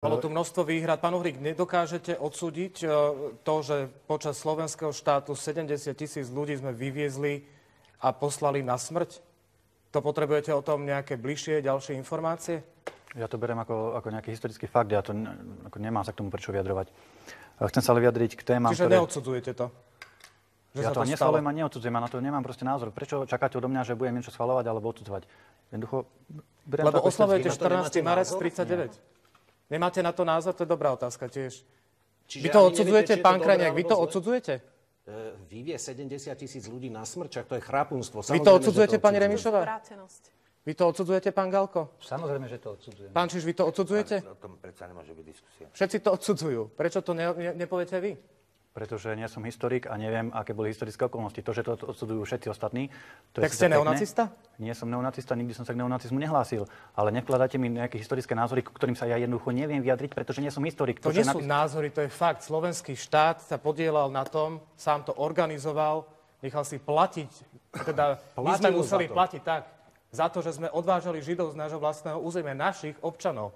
Bolo tu množstvo výhrad. Pán Uhrík, nedokážete odsúdiť to, že počas slovenského štátu 70 000 ľudí sme vyviezli a poslali na smrť? To potrebujete o tom nejaké bližšie, ďalšie informácie? Ja to beriem ako nejaký historický fakt. Ja to nemám sa k tomu prečo vyjadrovať. Chcem sa ale vyjadriť k témam, Čiže neodsudzujete to? Že ja to neschvaľujem a neodsudzujem. A na to nemám proste názor. Prečo čakáte odo mňa, že budem niečo schvaľovať alebo odsudzovať? Jednoducho, lebo oslavujete 14. marec 39. Nemáte na to názor? To je dobrá otázka tiež. Vy to odsudzujete, pán Krajniak? Vy to odsudzujete? Vyvie 70 000 ľudí na smrť, čak to je chrapunstvo. Vy to odsudzujete, pani Remišová? Vy to odsudzujete, pán Galko? Samozrejme, že to odsudzujem. Pán Čiž, vy to odsudzujete? O tom predsa nemôže byť diskusia. Všetci to odsudzujú. Prečo to nepoviete vy? Pretože nie som historik a neviem, aké boli historické okolnosti. To, že to odsudzujú všetci ostatní... Tak ste neonacista? Nie som neonacista, nikdy som sa k neonacizmu nehlásil. Ale nevkladáte mi nejaké historické názory, k ktorým sa ja jednoducho neviem vyjadriť, pretože nie som historik. To nie sú názory, to je fakt. Slovenský štát sa podielal na tom, sám to organizoval, nechal si platiť. Teda my sme museli platiť tak, za to, že sme odvážali Židov z nášho vlastného územia, našich občanov.